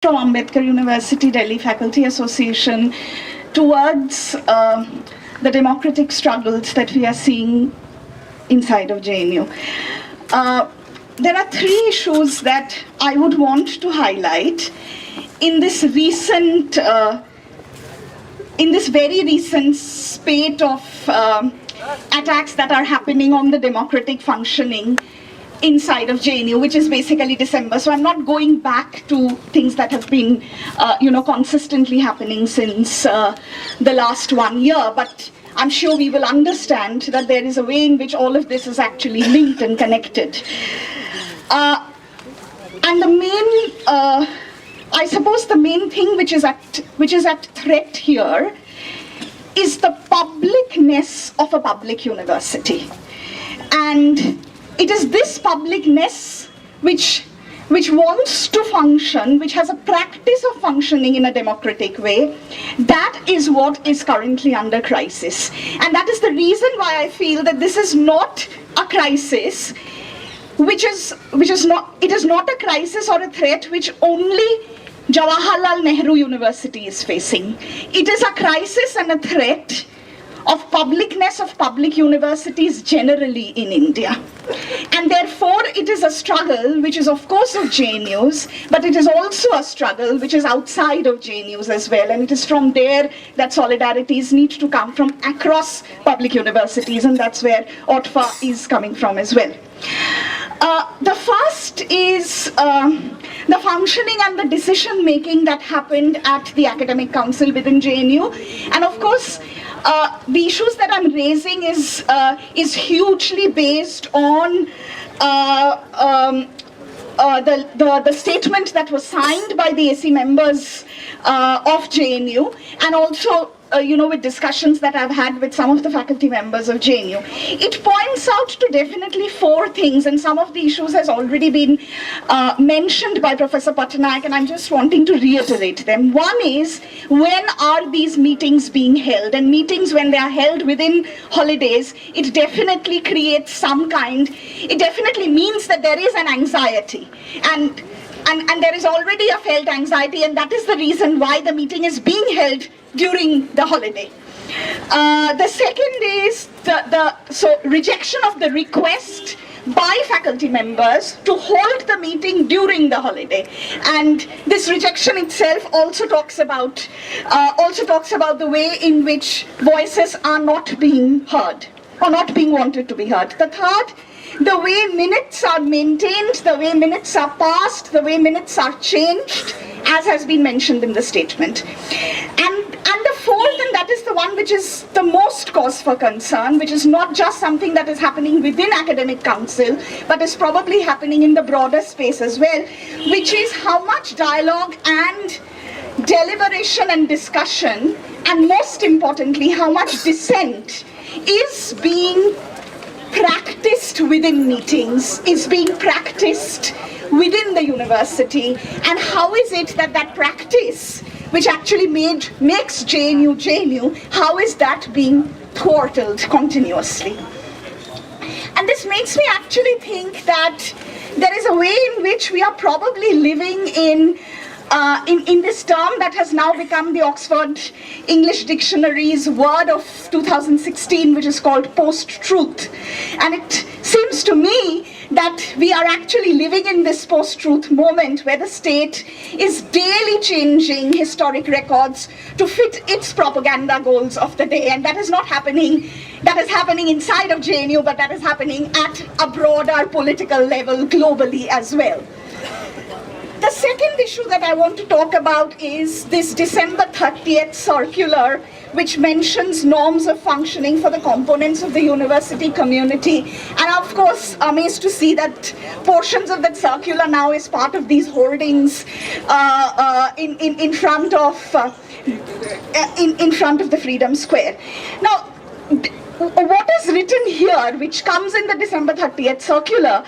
from Ambedkar University, Delhi Faculty Association, towards the democratic struggles that we are seeing inside of JNU. There are three issues that I would want to highlight in this recent, in this very recent spate of attacks that are happening on the democratic functioning inside of JNU, which is basically December. So I'm not going back to things that have been, consistently happening since the last 1 year, but I'm sure we will understand that there is a way in which all of this is actually linked and connected. And the main, I suppose the main thing which is at threat here is the publicness of a public university. And it is this publicness which wants to function, which has a practice of functioning in a democratic way. That is what is currently under crisis. And that is the reason why I feel that this is not a crisis, it is not a crisis or a threat which only Jawaharlal Nehru University is facing. It is a crisis and a threat of publicness of public universities generally in India. And therefore it is a struggle which is of course of JNUs, but it is also a struggle which is outside of JNUs as well, and it is from there that solidarities need to come from across public universities, and that's where OTFA is coming from as well. The first is the functioning and the decision making that happened at the academic council within JNU, and of course the issues that I'm raising is hugely based on the statement that was signed by the AC members of JNU, and also with discussions that I've had with some of the faculty members of JNU. It points out to definitely four things, and some of the issues has already been mentioned by Professor Patnaik, and I'm just wanting to reiterate them. One is, when are these meetings being held? And meetings, when they are held within holidays, it definitely creates it definitely means that there is an anxiety. And there is already a felt anxiety, and that is the reason why the meeting is being held during the holiday. The second is so rejection of the request by faculty members to hold the meeting during the holiday, and this rejection itself also talks about the way in which voices are not being heard or not being wanted to be heard. The third, the way minutes are maintained, the way minutes are passed, the way minutes are changed, as has been mentioned in the statement. And the fourth, and that is the one which is the most cause for concern, which is not just something that is happening within academic council, but is probably happening in the broader space as well, which is how much dialogue and deliberation and discussion, and most importantly, how much dissent is being practiced within meetings, is being practiced within the university, and how is it that that practice, which actually makes JNU, how is that being thwarted continuously? And this makes me actually think that there is a way in which we are probably living in this term that has now become the Oxford English Dictionary's word of 2016, which is called post-truth. And it seems to me that we are actually living in this post-truth moment where the state is daily changing historic records to fit its propaganda goals of the day. And that is not happening, that is happening inside of JNU, but that is happening at a broader political level globally as well. The second issue that I want to talk about is this December 30th circular, which mentions norms of functioning for the components of the university community. And of course, amazed to see that portions of that circular now is part of these hoardings in front of the Freedom Square. Now, what is written here, which comes in the December 30th circular,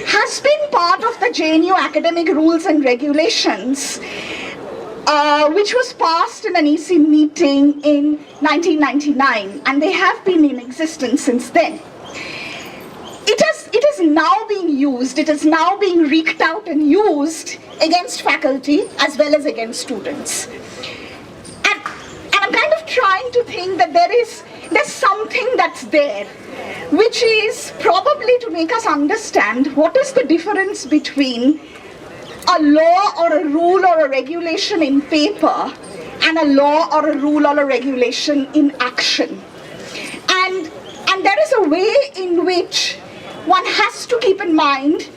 has been part of the JNU academic rules and regulations, which was passed in an EC meeting in 1999, and they have been in existence since then. It has it is now being used, it is now being wreaked out and used against faculty as well as against students. And I'm kind of trying to think that there's something that's there, which is probably to make us understand what is the difference between a law or a rule or a regulation in paper and a law or a rule or a regulation in action. And there is a way in which one has to keep in mind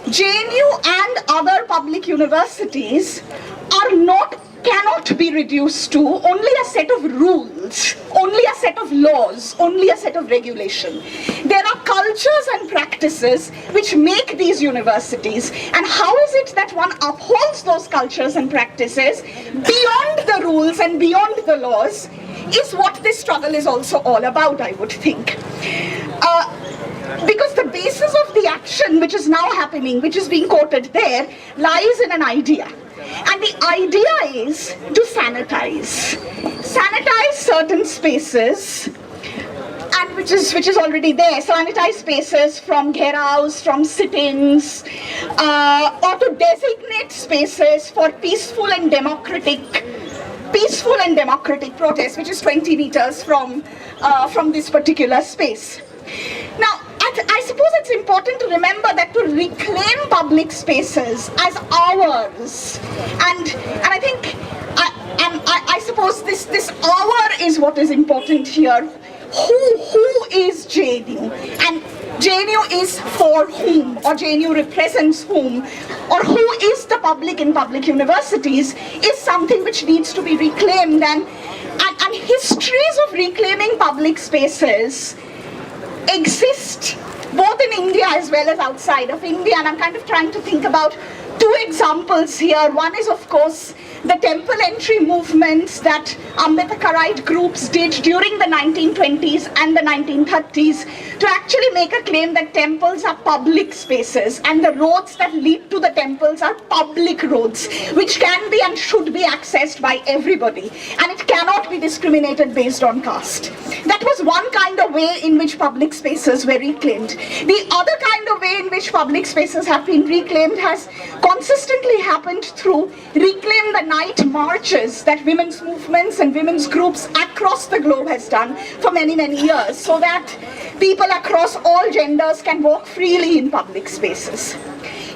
JNU and other public universities cannot be reduced to only a set of rules, only a set of laws, only a set of regulation. There are cultures and practices which make these universities, and how is it that one upholds those cultures and practices beyond the rules and beyond the laws is what this struggle is also all about, I would think. Because the basis of the action which is now happening, which is being quoted there, lies in an idea. And the idea is to sanitize certain spaces, and which is already there. Sanitize spaces from gheraos, from sittings, or to designate spaces for peaceful and democratic protest, which is 20 meters from this particular space. Now, I suppose it's important to remember that to reclaim public spaces as ours, and I think, I suppose this our is what is important here. Who is JNU? And JNU is for whom, or JNU represents whom, or who is the public in public universities is something which needs to be reclaimed, and histories of reclaiming public spaces exist both in India as well as outside of India, and I'm kind of trying to think about two examples here. One is, of course, the temple entry movements that Ambedkarite groups did during the 1920s and the 1930s to actually make a claim that temples are public spaces and the roads that lead to the temples are public roads, which can be and should be accessed by everybody, and it cannot be discriminated based on caste. That was one kind of way in which public spaces were reclaimed. The other kind of way in which public spaces have been reclaimed has consistently happened through Reclaim the Night marches that women's movements and women's groups across the globe has done for many, many years, so that people across all genders can walk freely in public spaces.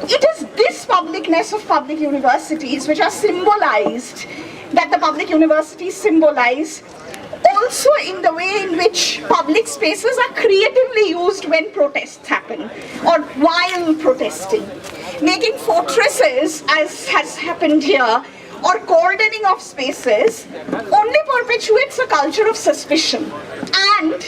It is this publicness of public universities which are symbolized, that the public universities symbolize, also in the way in which public spaces are creatively used when protests happen or while protesting. Making fortresses, as has happened here, or cordoning of spaces only perpetuates a culture of suspicion, and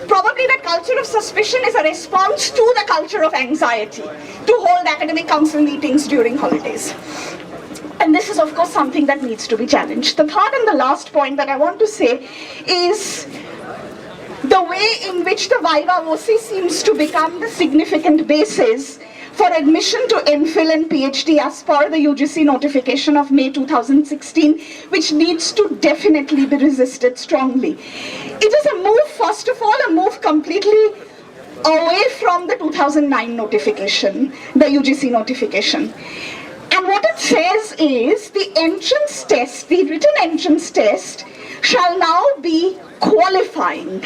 probably that culture of suspicion is a response to the culture of anxiety to hold academic council meetings during holidays. And this is, of course, something that needs to be challenged. The third and the last point that I want to say is the way in which the Viva Voce seems to become the significant basis for admission to MPhil and PhD as per the UGC notification of May 2016, which needs to definitely be resisted strongly. It is a move, first of all, a move completely away from the 2009 notification, the UGC notification. And what it says is the entrance test, the written entrance test, shall now be qualifying,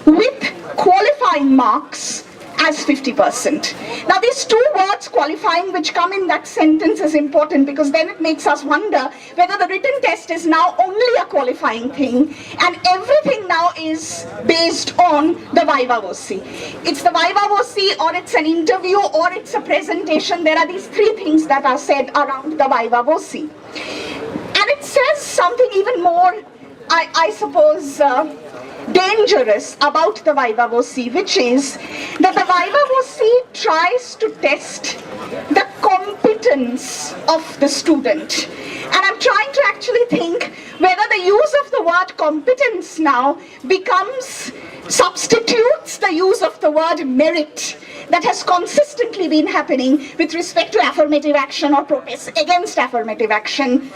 with qualifying marks as 50%. Now these two words, qualifying, which come in that sentence is important, because then it makes us wonder whether the written test is now only a qualifying thing and everything now is based on the Viva Voce. It's the Viva Voce, or it's an interview, or it's a presentation. There are these three things that are said around the Viva Voce. And it says something even more, I suppose, dangerous about the Viva Voce, which is that the Viva Voce tries to test the competence of the student. And I'm trying to actually think whether the use of the word competence now substitutes the use of the word merit that has consistently been happening with respect to affirmative action or protests against affirmative action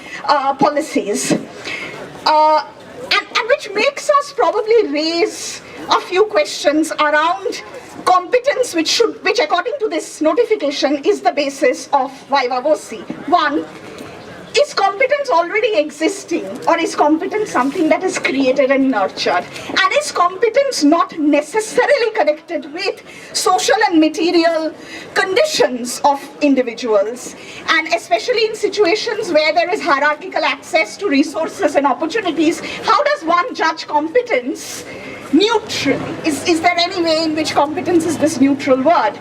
policies. And which makes us probably raise a few questions around competence which according to this notification is the basis of viva voce. One, is competence already existing, or is competence something that is created and nurtured? And is competence not necessarily connected with social and material conditions of individuals? And especially in situations where there is hierarchical access to resources and opportunities, how does one judge competence neutrally? Is there any way in which competence is this neutral word?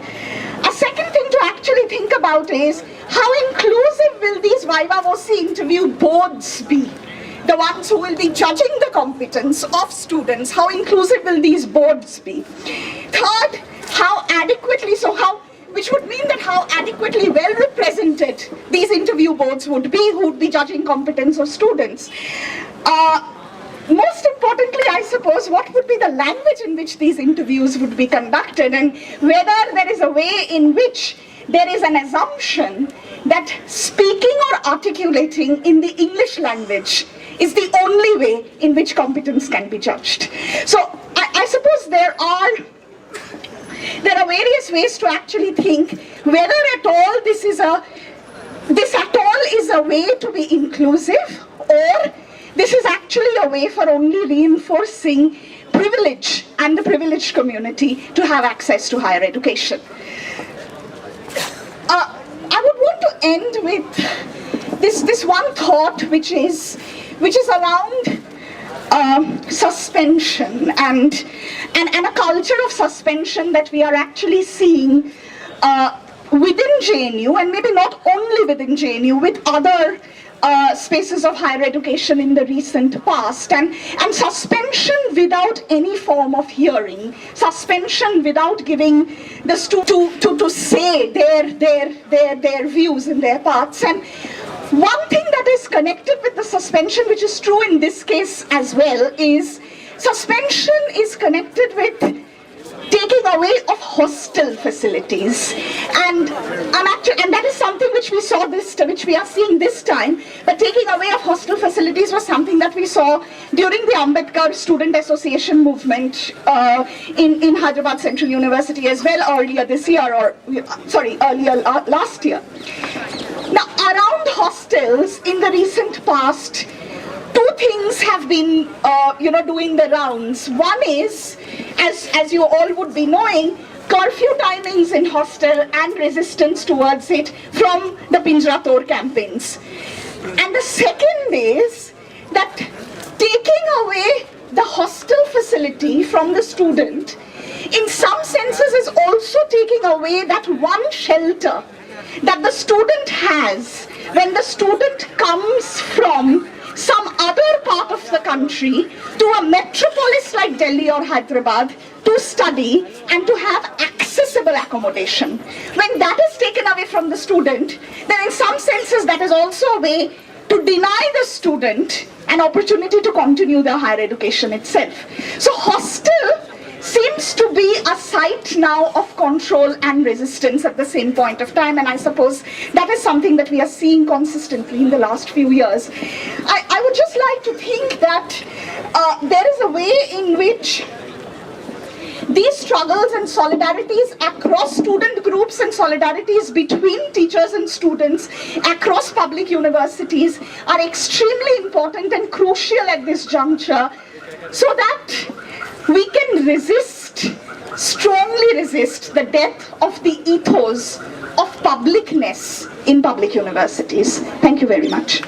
A second thing to actually think about is, how inclusive will these viva voce interview boards be? The ones who will be judging the competence of students, how inclusive will these boards be? Third, which would mean that how adequately well represented these interview boards would be, who would be judging competence of students. Most importantly, I suppose, what would be the language in which these interviews would be conducted, and whether there is a way in which there is an assumption that speaking or articulating in the English language is the only way in which competence can be judged. So I suppose there are various ways to actually think whether at all this is a way to be inclusive, or this is actually a way for only reinforcing privilege and the privileged community to have access to higher education. I would want to end with this one thought, which is around suspension and a culture of suspension that we are actually seeing within JNU, and maybe not only within JNU, with other spaces of higher education in the recent past, and suspension without any form of hearing, suspension without giving the students to say their views and their parts. And one thing that is connected with the suspension, which is true in this case as well, is suspension is connected with taking away of hostel facilities, and that is something which we are seeing this time. But taking away of hostel facilities was something that we saw during the Ambedkar Student Association movement in Hyderabad Central University as well, earlier last year. Now, around hostels in the recent past, two things have been doing the rounds. One is, as you all would be knowing, curfew timings in hostel and resistance towards it from the Pinjra Tor campaigns. And the second is that taking away the hostel facility from the student, in some senses, is also taking away that one shelter that the student has when the student comes from some other part of the country to a metropolis like Delhi or Hyderabad to study and to have accessible accommodation. When that is taken away from the student, then in some senses that is also a way to deny the student an opportunity to continue their higher education itself. So hostel seems to be a site now of control and resistance at the same point of time, and I suppose that is something that we are seeing consistently in the last few years. I would just like to think that there is a way in which these struggles and solidarities across student groups and solidarities between teachers and students across public universities are extremely important and crucial at this juncture, so that we can strongly resist the death of the ethos of publicness in public universities. Thank you very much.